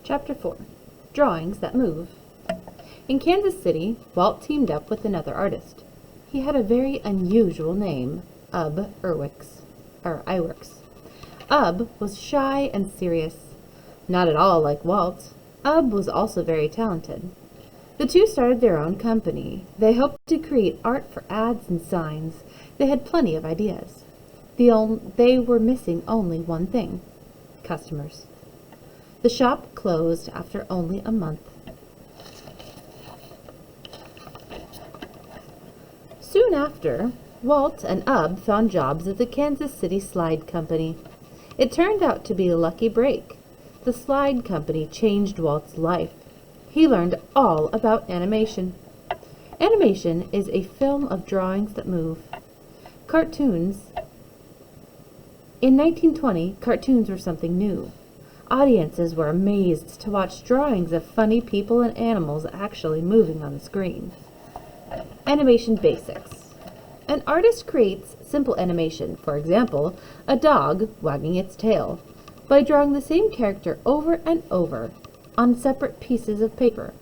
Chapter 4. Drawings That Move. In Kansas City, Walt teamed up with another artist. He had a very unusual name, Iwerks. Ub was shy and serious. Not at all like Walt. Ub was also very talented. The two started their own company. They hoped to create art for ads and signs. They had plenty of ideas. They were missing only one thing: customers. The shop closed after only a month. Soon after, Walt and Ub found jobs at the Kansas City Slide Company. It turned out to be a lucky break. The Slide Company changed Walt's life. He learned all about animation. Animation is a film of drawings that move. Cartoons. In 1920, cartoons were something new. Audiences were amazed to watch drawings of funny people and animals actually moving on the screen. Animation basics. An artist creates simple animation, for example, a dog wagging its tail, by drawing the same character over and over on separate pieces of paper.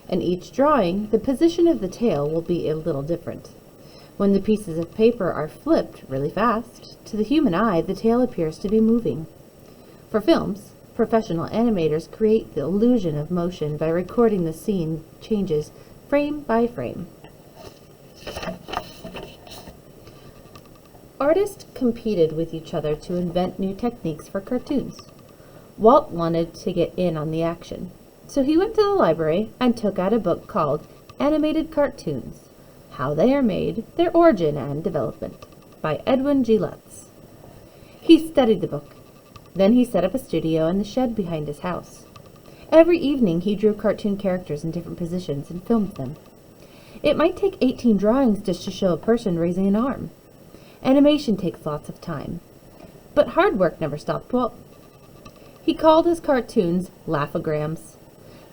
In each drawing, the position of the tail will be a little different. When the pieces of paper are flipped really fast, to the human eye, the tail appears to be moving. For films, professional animators create the illusion of motion by recording the scene changes frame by frame. Artists competed with each other to invent new techniques for cartoons. Walt wanted to get in on the action, so he went to the library and took out a book called Animated Cartoons: How They Are Made, Their Origin and Development, by Edwin G. Lutz. He studied the book. Then he set up a studio in the shed behind his house. Every evening he drew cartoon characters in different positions and filmed them. It might take 18 drawings just to show a person raising an arm. Animation takes lots of time, but hard work never stopped Walt. He called his cartoons laughograms.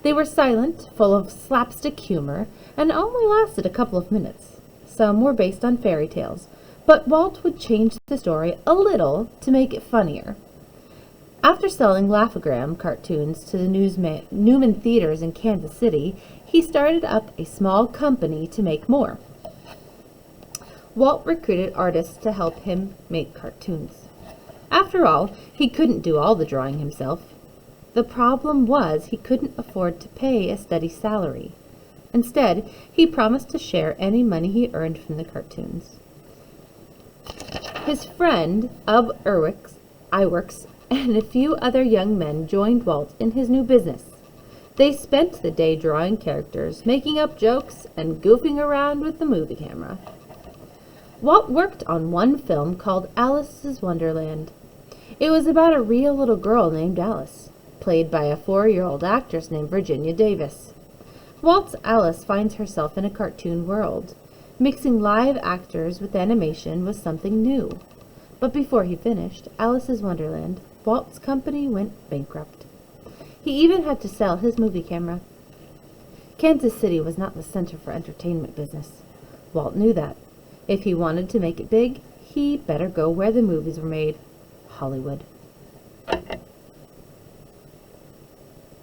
They were silent, full of slapstick humor, and only lasted a couple of minutes. Some were based on fairy tales, but Walt would change the story a little to make it funnier. After selling laughogram cartoons to the Newman theaters in Kansas City, he started up a small company to make more. Walt recruited artists to help him make cartoons. After all, he couldn't do all the drawing himself. The problem was he couldn't afford to pay a steady salary. Instead, he promised to share any money he earned from the cartoons. His friend, Iwerks, and a few other young men joined Walt in his new business. They spent the day drawing characters, making up jokes, and goofing around with the movie camera. Walt worked on one film called Alice's Wonderland. It was about a real little girl named Alice, played by a 4-year-old actress named Virginia Davis. Walt's Alice finds herself in a cartoon world. Mixing live actors with animation was something new. But before he finished Alice's Wonderland, Walt's company went bankrupt. He even had to sell his movie camera. Kansas City was not the center for entertainment business. Walt knew that. If he wanted to make it big, he better go where the movies were made: Hollywood.